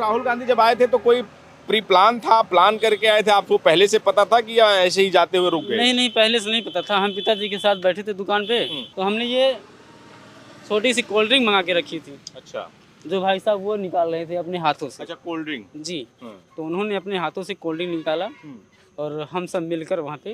राहुल गांधी जब आए थे तो कोई प्री प्लान था, प्लान करके आए थे, आपको पहले से पता था कि या ऐसे ही जाते हुए रुक गए? नहीं नहीं, पहले से नहीं पता था। हम पिताजी के साथ बैठे थे दुकान पे, तो हमने ये छोटी सी कोल्ड ड्रिंक मंगा के रखी थी। अच्छा जो भाई साहब वो निकाल रहे थे अपने हाथों से। अच्छा, कोल्ड ड्रिंक। जी, तो उन्होंने अपने हाथों से कोल्ड ड्रिंक निकाला और हम सब मिलकर वहाँ पे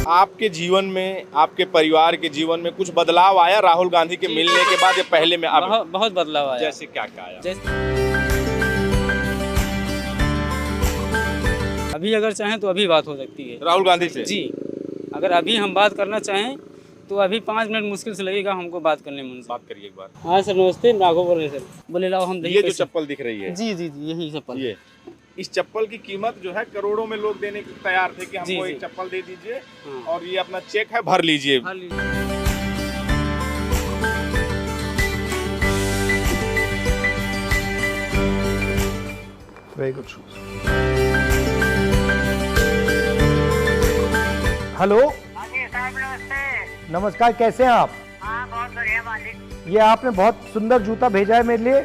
आपके जीवन में, आपके परिवार के जीवन में कुछ बदलाव आया राहुल गांधी के मिलने के बाद या पहले में? अब बहुत बदलाव आया। जैसे क्या क्या आया? अभी अगर चाहें तो अभी बात हो सकती है राहुल गांधी से? जी, अगर अभी हम बात करना चाहें तो अभी 5 मिनट मुश्किल से लगेगा हमको बात करने में उनसे। बात करिए एक बार। हाँ सर, नमस्ते। राघव बोल रहे सर। बोले लाओ हम ये जो चप्पल दिख रही है, जी जी जी, यही चप्पल। ये इस चप्पल की कीमत जो है करोड़ों में लोग देने के तैयार थे कि हमको जी। एक चप्पल दे दीजिए हाँ। और ये अपना चेक है, भर लीजिए। Very good. हेलो। हाँ जी साहब, नमस्ते। नमस्कार, कैसे हैं आप? हाँ, बहुत बढ़िया मालिक। ये आपने बहुत सुंदर जूता भेजा है मेरे लिए,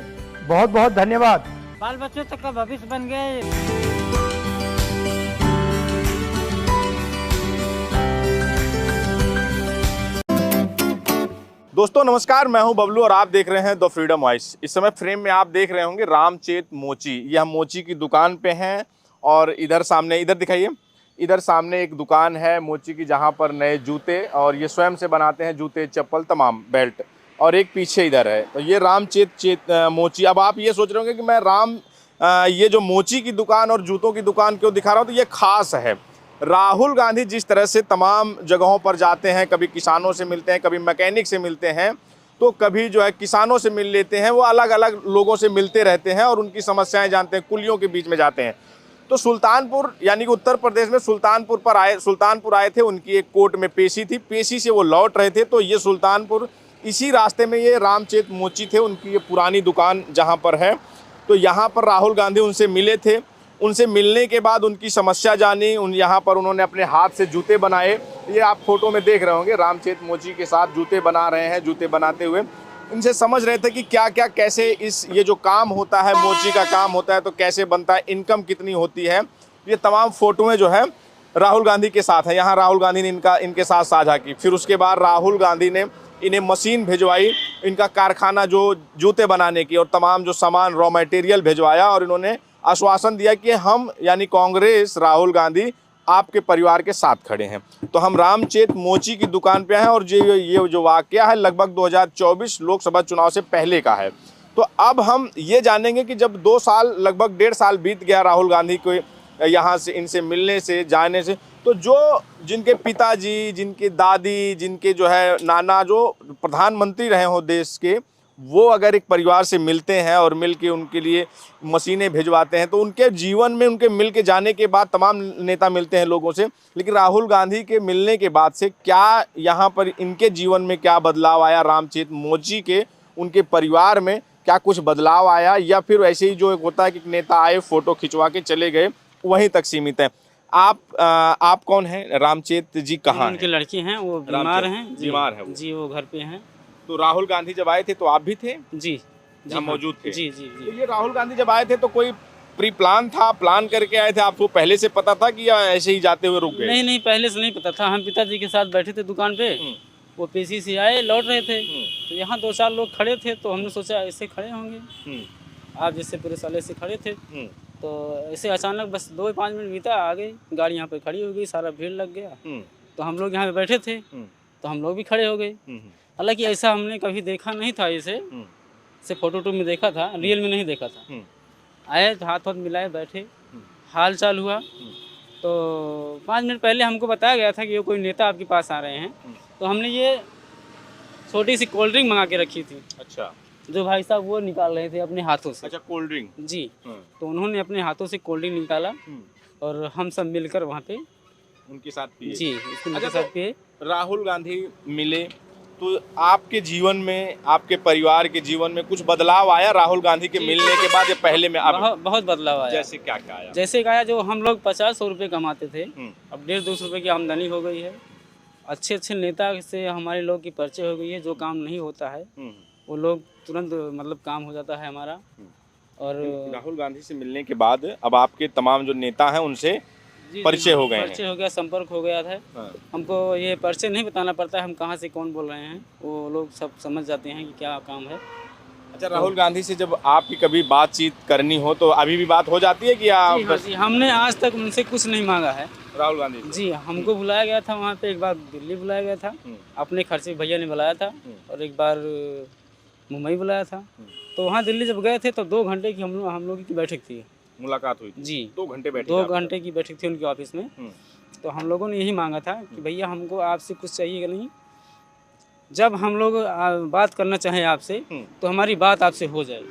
बहुत बहुत धन्यवाद। बाल बच्चों तक का भविष्य बन गए। दोस्तों नमस्कार, मैं हूं बबलू और आप देख रहे हैं द फ्रीडम वॉइस। इस समय फ्रेम में आप देख रहे होंगे रामचेत मोची। ये हम मोची की दुकान पे हैं और इधर सामने, इधर दिखाइए, इधर सामने एक दुकान है मोची की जहां पर नए जूते और ये स्वयं से बनाते हैं जूते, चप्पल, तमाम बेल्ट, और एक पीछे इधर है। तो ये रामचेत मोची। अब आप ये सोच रहे होंगे कि मैं ये जो मोची की दुकान और जूतों की दुकान क्यों दिखा रहा हूँ, तो ये खास है। राहुल गांधी जिस तरह से तमाम जगहों पर जाते हैं, कभी किसानों से मिलते हैं, कभी मैकेनिक से मिलते हैं, तो कभी जो है किसानों से मिल लेते हैं, वो अलग अलग लोगों से मिलते रहते हैं और उनकी समस्याएं जानते हैं, कुलियों के बीच में जाते हैं। तो सुल्तानपुर यानी कि उत्तर प्रदेश में सुल्तानपुर आए थे, उनकी एक कोर्ट में पेशी थी, पेशी से वो लौट रहे थे। तो ये सुल्तानपुर, इसी रास्ते में ये रामचेत मोची थे, उनकी ये पुरानी दुकान जहाँ पर है। तो यहाँ पर राहुल गांधी उनसे मिले थे। उनसे मिलने के बाद उनकी समस्या जानी, यहाँ पर उन्होंने अपने हाथ से जूते बनाए। ये आप फोटो में देख रहे होंगे, रामचेत मोची के साथ जूते बना रहे हैं। जूते बनाते हुए इनसे समझ रहे थे कि क्या क्या कैसे ये जो काम होता है, मोची का काम होता है, तो कैसे बनता है, इनकम कितनी होती है। ये तमाम फोटोएं जो है राहुल गांधी के साथ है। यहाँ राहुल गांधी ने इनके साथ साझा की। फिर उसके बाद राहुल गांधी ने इन्हें मशीन भिजवाई, इनका कारखाना जो जूते बनाने की, और तमाम जो सामान, रॉ मटेरियल भिजवाया, और इन्होंने आश्वासन दिया कि हम यानी कांग्रेस, राहुल गांधी आपके परिवार के साथ खड़े हैं। तो हम रामचेत मोची की दुकान पे हैं और ये जो वाकया है लगभग 2024 लोकसभा चुनाव से पहले का है। तो अब हम ये जानेंगे कि जब 2 साल, लगभग 1.5 साल बीत गया राहुल गांधी को यहाँ से, इनसे मिलने से, जाने से, तो जिनके पिताजी, जिनकी दादी, जिनके जो है नाना जो प्रधानमंत्री रहे हो देश के, वो अगर एक परिवार से मिलते हैं और मिल के उनके लिए मशीनें भिजवाते हैं, तो उनके जीवन में, उनके मिल के जाने के बाद तमाम नेता मिलते हैं लोगों से, लेकिन राहुल गांधी के मिलने के बाद से क्या यहाँ पर इनके जीवन में क्या बदलाव आया, रामचेत मोची के, उनके परिवार में क्या कुछ बदलाव आया, या फिर वैसे ही जो होता है कि नेता आए, फोटो खिंचवा के चले गए, वहीं तक सीमित है। आप कौन हैं? रामचेत जी कहाँ हैं? उनकी लड़की हैं, वो बीमार हैं। बीमार है वो। जी, वो घर पे हैं। तो राहुल गांधी जब आए थे तो आप भी थे? जी, हम मौजूद थे। जी जी तो जी। ये राहुल गांधी जब आए थे तो कोई प्री प्लान था, प्लान करके आए थे, आपको पहले से पता था कि या ऐसे ही जाते हुए रुक गए? नहीं नहीं, पहले से नहीं पता था। हम पिताजी के साथ बैठे थे दुकान पे, वो पेशी से आए, लौट रहे थे, तो यहाँ 2-4 लोग खड़े थे, तो हमने सोचा ऐसे खड़े होंगे, आप जैसे पूरे साले से खड़े थे। तो ऐसे अचानक बस 2-5 मिनट बीता, आ गई गाड़ी, यहाँ पे खड़ी हो गई, सारा भीड़ लग गया। तो हम लोग यहाँ पे बैठे थे, तो हम लोग भी खड़े हो गए। हालांकि ऐसा हमने कभी देखा नहीं था, इसे फोटो में देखा था, रियल में नहीं देखा था। आए, हाथ मिलाए, बैठे, हाल चाल हुआ। तो 5 मिनट पहले हमको बताया गया था कि ये कोई नेता आपके पास आ रहे हैं। तो हमने ये छोटी सी कोल्ड ड्रिंक मंगा के रखी थी। अच्छा। जो भाई साहब वो निकाल रहे थे अपने हाथों से। अच्छा, कोल्ड ड्रिंक। जी, तो उन्होंने अपने हाथों से कोल्ड ड्रिंक निकाला और हम सब मिलकर वहाँ पे उनके साथ पिए। जी, उनके साथ पिए। राहुल गांधी मिले तो आपके जीवन में, आपके परिवार के जीवन में कुछ बदलाव आया राहुल गांधी के मिलने के बाद या पहले में? बहुत बदलाव आया। जैसे क्या क्या आया? जैसे आया, जो हम लोग 50-100 रुपये कमाते थे, अब 150-200 रुपये की आमदनी हो गई है। अच्छे अच्छे नेता से हमारे लोग की परिचय हो गई है। जो काम नहीं होता है वो लोग तुरंत मतलब काम हो जाता है हमारा। और राहुल गांधी से मिलने के बाद अब आपके तमाम जो नेता हैं उनसे जी, परिचय हो गए हैं। परिचय हो गया, संपर्क हो गया था। हाँ। हमको ये परिचय नहीं बताना पड़ता है हम कहाँ से कौन बोल रहे हैं, वो लोग सब समझ जाते हैं कि क्या काम है। अच्छा, राहुल गांधी से जब आपकी कभी बातचीत करनी हो तो अभी भी बात हो जाती है कि आप जी हाँ जी, हमने आज तक उनसे कुछ नहीं मांगा है। राहुल गांधी से? जी, हमको बुलाया गया था वहाँ पे, एक बार दिल्ली बुलाया गया था, अपने खर्चे भैया ने बुलाया था, और एक बार मुंबई बुलाया था। तो वहाँ दिल्ली जब गए थे तो 2 घंटे की हम लोगों की बैठक थी। मुलाकात हुई थी? जी, 2 घंटे बैठे 2 थे आप? घंटे की बैठक थी उनके ऑफिस में। तो हम लोगों ने यही मांगा था कि भैया हमको आपसे कुछ चाहिए नहीं, जब हम लोग बात करना चाहें आपसे तो हमारी बात आपसे हो जाए।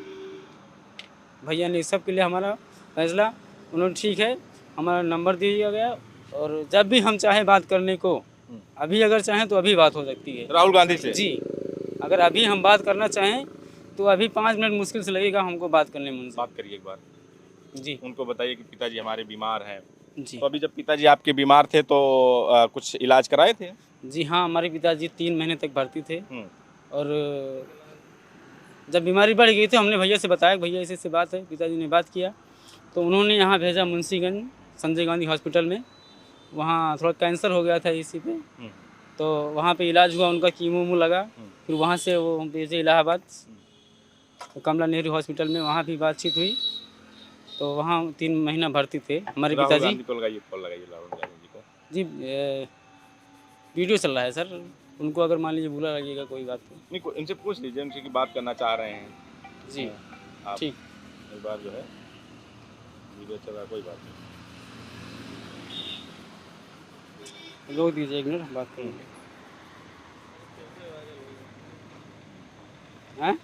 भैया ने सब के लिए हमारा फैसला, उन्होंने ठीक है हमारा नंबर दिया गया, और जब भी हम चाहें बात करने को, अभी अगर चाहें तो अभी बात हो सकती है राहुल गांधी से? जी, अगर अभी हम बात करना चाहें तो अभी 5 मिनट मुश्किल से लगेगा हमको बात करने में उनसे। बात करिए एक बार, जी उनको बताइए कि पिताजी हमारे बीमार हैं। जी तो अभी जब पिताजी आपके बीमार थे तो कुछ इलाज कराए थे? जी हाँ, हमारे पिताजी 3 महीने तक भर्ती थे, और जब बीमारी बढ़ गई थी हमने भैया से बताया कि भैया ऐसे बात है। पिताजी ने बात किया तो उन्होंने यहाँ भेजा मुंशीगंज संजय गांधी हॉस्पिटल में। वहाँ थोड़ा कैंसर हो गया था इसी पे, तो वहाँ पे इलाज हुआ उनका, कीमो लगा। फिर वहाँ से वो भेजे इलाहाबाद कमला नेहरू हॉस्पिटल में, वहाँ भी बातचीत हुई। तो वहाँ 3 महीना भर्ती थे हमारे राहुल पिताजी। गांधी को लगाइए, कॉल लगाइए राहुल गांधी जी को। जी वीडियो चल रहा है सर, उनको अगर मान लीजिए बुला लगेगा कोई बात नहीं, इनसे पूछ लीजिए, उनसे की बात करना चाह रहे हैं जी, आप। ठीक। एक बार जो है वीडियो चल रहा है, कोई बात नहीं। रोक दीजिए, एक मिनट बात करेंगे। हैं?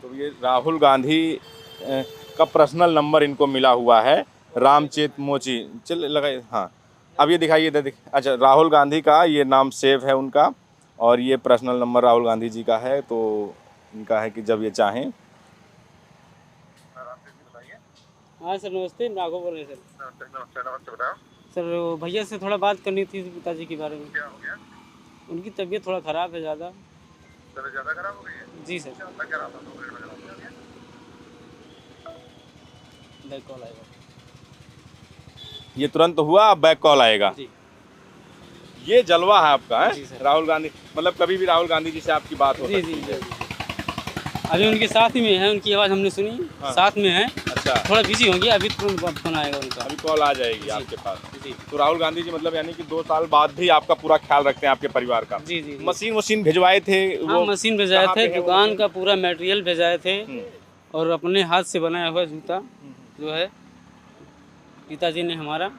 तो ये राहुल गांधी का पर्सनल नंबर इनको मिला हुआ है, रामचेत मोची। चल लगाइए, हाँ अब ये दिखाइए इधर। अच्छा, राहुल गांधी का ये नाम सेव है उनका, और ये पर्सनल नंबर राहुल गांधी जी का है। तो इनका है कि जब ये चाहें। हाँ सर नमस्ते, राघव बोल रहे हैं सर। नमस्ते बताओ सर, वो भैया से थोड़ा बात करनी थी पिताजी के बारे में। क्या हो गया? उनकी तबीयत थोड़ा ख़राब है ज़्यादा। तबीयत ज़्यादा खराब हो गई है? जी सर। मैं कह रहा था 2 मिनट में जरा। बैक कॉल आएगा ये तुरंत हुआ, अब बैक कॉल आएगा। जी। ये जलवा है आपका है? जी सर। राहुल गांधी, मतलब कभी भी राहुल गांधी जी से आपकी बात हो जी सकती जी है? जी। अभी उनके साथ ही में है, उनकी आवाज़ हमने सुनी। हाँ। साथ में है, अच्छा, थोड़ा बिजी होंगे, अभी तुरंत फोन आएगा उनका। अभी कॉल आ जाएगी जी। आपके पास। जी तो राहुल गांधी जी मतलब यानी कि 2 साल बाद भी आपका पूरा ख्याल रखते हैं आपके परिवार का। जी जी जी। मशीन वशीन भिजवाए थे हाँ वो? मशीन भेजाए कहाँ थे, पे है वो दुकान मशीन? का पूरा मटेरियल भेजाए थे, हम्म, और अपने हाथ से बनाया हुआ जूता जो है पिताजी ने हमारा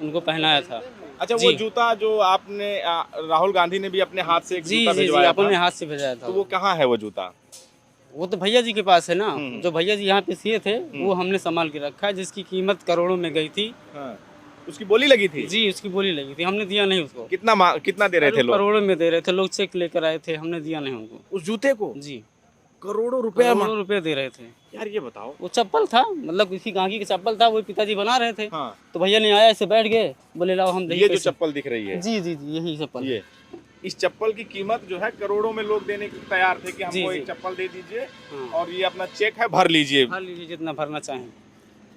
उनको पहनाया था। अच्छा, जी। वो जूता जो आपने राहुल गांधी ने भी अपने हाथ से एक जी जूता जी जी, भिजवाया अपने था, हाथ से भेजाया था। तो वो कहाँ है वो जूता? वो तो भैया जी के पास है ना, हम्म। जो भैया जी यहाँ पे सिए थे वो हमने संभाल के रखा है, जिसकी कीमत करोड़ों में गई थी। हाँ, उसकी बोली लगी थी? जी, उसकी बोली लगी थी, हमने दिया नहीं उसको। कितना दे रहे थे अरे लोग करोड़ों में दे रहे थे लोग, चेक लेकर आए थे, हमने दिया नहीं उनको। उस जूते को? जी, करोड़ों रुपया? करोड़ों रुपए दे रहे थे। यार ये बताओ। वो चप्पल था, मतलब किसी गांधी का चप्पल था, वो पिताजी बना रहे थे। हाँ, तो भैया ने आया, ऐसे बैठ गए, बोले लाओ हम ये देखिए जो कैसे। चप्पल दिख रही है, जी जी जी, यही चप्पल। ये इस चप्पल की कीमत जो है करोड़ों में लोग देने के तैयार थे कि जी, हमको जी। एक चप्पल दे दीजिए, हाँ। और ये अपना चेक है, भर लीजिए। भर लीजिए जितना भरना चाहें।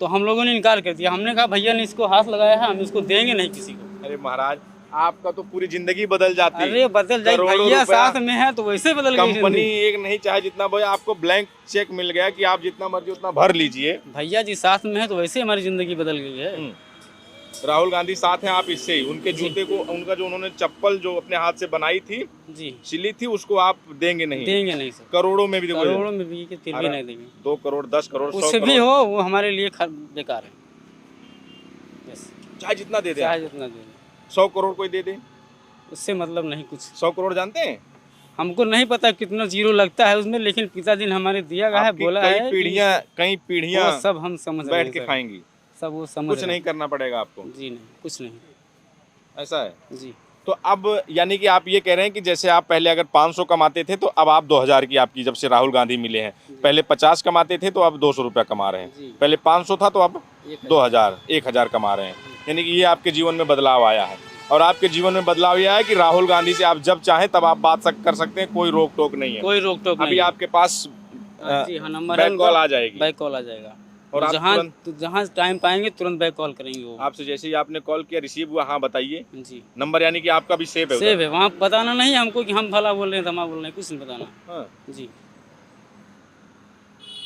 तो हम लोगों ने इनकार कर दिया, हमने कहा भैया ने इसको हाथ लगाया है, हम इसको देंगे नहीं किसी को। अरे महाराज, आपका तो पूरी जिंदगी बदल जाती। अरे बदल जाए, करोड़ों भैया रुपया साथ में है तो वैसे बदल गई कंपनी जिंदगी। एक नहीं, चाहे जितना भाई आपको ब्लैंक चेक मिल गया कि आप जितना मर्जी उतना भर लीजिए। भैया जी साथ में है तो वैसे हमारी जिंदगी बदल गई है। राहुल गांधी साथ हैं, आप इससे ही उनके जूते को, उनका जो उन्होंने चप्पल जो अपने हाथ से बनाई थी, जी, सिली थी, उसको आप देंगे नहीं? देंगे नहीं सर, करोड़ों में भी देखो, करोड़ों में भी कि फिर भी नहीं देंगे। 2 करोड़, 10 करोड़, 100 उससे भी करोड़, हो वो हमारे लिए बेकार है। बस चाहे जितना दे दे, चाहे जितना दे, 100 करोड़ कोई दे दे, उससे मतलब नहीं कुछ। 100 करोड़ जानते हैं? हमको नहीं पता कितना जीरो लगता है उसमें, लेकिन पिताजी ने हमारे दिया गया है, आपकी बोला है कई पीढ़ियां वो सब हम समझ रहे हैं बैठ के सर। खाएंगी, सब वो समझ कुछ रहे नहीं हैं। करना पड़ेगा आपको। जी नहीं, कुछ नहीं। ऐसा है? जी तो अब यानी कि आप ये कह रहे हैं कि जैसे आप पहले अगर 500 कमाते थे तो अब आप 2000 की आपकी, जब से राहुल गांधी मिले हैं, पहले 50 कमाते थे तो अब 200 रुपया कमा रहे हैं, जी। पहले 500 था तो अब 1000 2000, 1000 कमा रहे हैं, यानी कि ये आपके जीवन में बदलाव आया है। और आपके जीवन में बदलाव यह है कि राहुल गांधी से आप जब चाहें तब आप बात कर सकते हैं, कोई रोक टोक नहीं है। कोई रोक टोक अभी नहीं। आपके पास जी हाँ, नंबर है बैक कॉल उनका। आ जाएगी। बैक कॉल आ जाएगा और और आप जहाँ टाइम पाएंगे तुरंत बैक कॉल करेंगे वो। आपसे जैसे ही आपने कॉल किया रिसीव हुआ, हाँ बताइए जी नंबर, यानी कि आपका भी सेव है सेव है, वहाँ बताना नहीं हमको कि हम भला बोल रहे हैं धमा बोल रहे हैं, कुछ नहीं बताना। हाँ। जी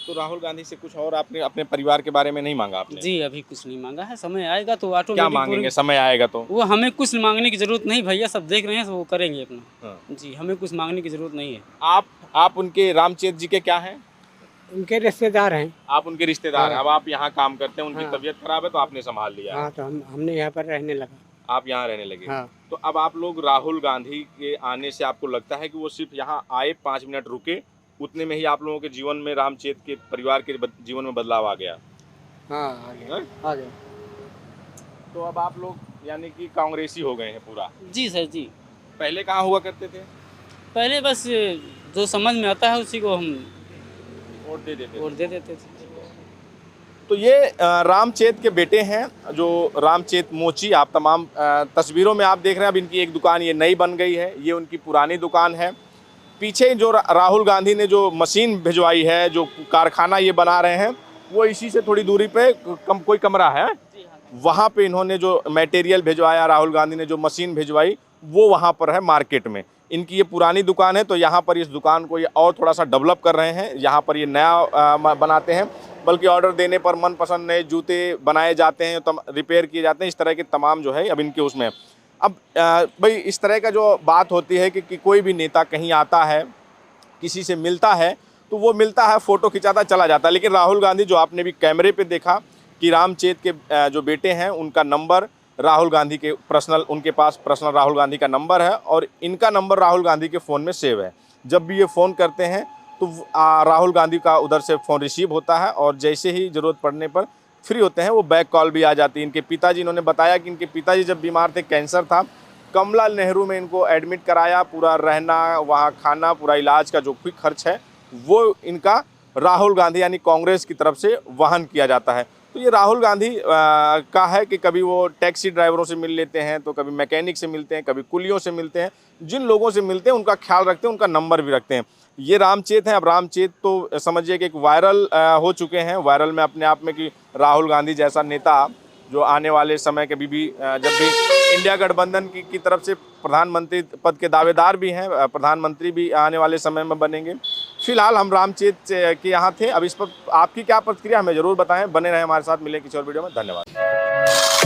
तो राहुल गांधी से कुछ और आपने अपने परिवार के बारे में नहीं मांगा आपने? जी अभी कुछ नहीं मांगा है, समय आएगा तो क्या ऑटोमेटिक मांगेंगे समय आएगा तो? वो हमें कुछ मांगने की जरूरत नहीं भैया, सब देख रहे हैं वो करेंगे अपना। हाँ। जी हमें कुछ मांगने की जरूरत नहीं है। आप उनके रामचेत जी के क्या हैं? उनके रिश्तेदार हैं। आप उनके रिश्तेदार हैं। अब आप यहाँ काम करते हैं, उनकी हाँ। तबीयत खराब है तो आपने संभाल लिया है। हाँ, तो हमने यहाँ पर रहने लगा। आप यहाँ रहने लगे। हाँ। तो अब आप लोग राहुल गांधी के आने से आपको लगता है कि वो सिर्फ यहाँ आए 5 मिनट रुके, उतने में ही आप लोगों के जीवन में रामचेत के परिवार के जीवन में बदलाव आ गया? हाँ, आ गया, आ गया। तो अब आप लोग यानी कि कांग्रेसी हो गए हैं पूरा? जी सर जी। पहले कहाँ हुआ करते थे? पहले बस जो समझ में आता है उसी को हम वोट दे देते वोट दे देते थे। तो ये रामचेत के बेटे हैं, जो रामचेत मोची। आप तमाम तस्वीरों में आप देख रहे हैं। अब इनकी एक दुकान ये नई बन गई है, ये उनकी पुरानी दुकान है। पीछे जो राहुल गांधी ने जो मशीन भिजवाई है, जो कारखाना ये बना रहे हैं, वो इसी से थोड़ी दूरी पे कोई कमरा है, वहाँ पे इन्होंने जो मटेरियल भिजवाया, राहुल गांधी ने जो मशीन भिजवाई, वो वहाँ पर है मार्केट में। इनकी ये पुरानी दुकान है, तो यहाँ पर इस दुकान को ये और थोड़ा सा डेवलप कर रहे हैं। यहाँ पर ये नया बनाते हैं, बल्कि ऑर्डर देने पर मनपसंद नए जूते बनाए जाते हैं, रिपेयर किए जाते हैं। इस तरह के तमाम जो है अब इनके उसमें। अब भाई इस तरह का जो बात होती है कि कोई भी नेता कहीं आता है, किसी से मिलता है, तो वो मिलता है, फ़ोटो खिंचाता चला जाता है। लेकिन राहुल गांधी, जो आपने भी कैमरे पे देखा कि रामचेत के जो बेटे हैं, उनका नंबर राहुल गांधी के पर्सनल, उनके पास पर्सनल राहुल गांधी का नंबर है और इनका नंबर राहुल गांधी के फ़ोन में सेव है। जब भी ये फ़ोन करते हैं तो राहुल गांधी का उधर से फ़ोन रिसीव होता है और जैसे ही ज़रूरत पड़ने पर फ्री होते हैं वो बैक कॉल भी आ जाती है। इनके पिताजी, इन्होंने बताया कि इनके पिताजी जब बीमार थे, कैंसर था, कमला नेहरू में इनको एडमिट कराया। पूरा रहना, वहाँ खाना, पूरा इलाज का जो भी खर्च है वो इनका राहुल गांधी यानी कांग्रेस की तरफ से वहन किया जाता है। तो ये राहुल गांधी का है कि कभी वो टैक्सी ड्राइवरों से मिल लेते हैं, तो कभी मैकेनिक से मिलते हैं, कभी कुलियों से मिलते हैं। जिन लोगों से मिलते हैं उनका ख्याल रखते हैं, उनका नंबर भी रखते हैं। ये रामचेत हैं। अब रामचेत तो समझिए कि एक वायरल हो चुके हैं। वायरल में अपने आप में कि राहुल गांधी जैसा नेता जो आने वाले समय के भी जब भी इंडिया गठबंधन की तरफ से प्रधानमंत्री पद के दावेदार भी हैं, प्रधानमंत्री भी आने वाले समय में बनेंगे। फिलहाल हम रामचेत के यहाँ थे। अब इस पर आपकी क्या प्रतिक्रिया हमें ज़रूर बताएं। बने रहें हमारे साथ, मिलें किसी और वीडियो में। धन्यवाद।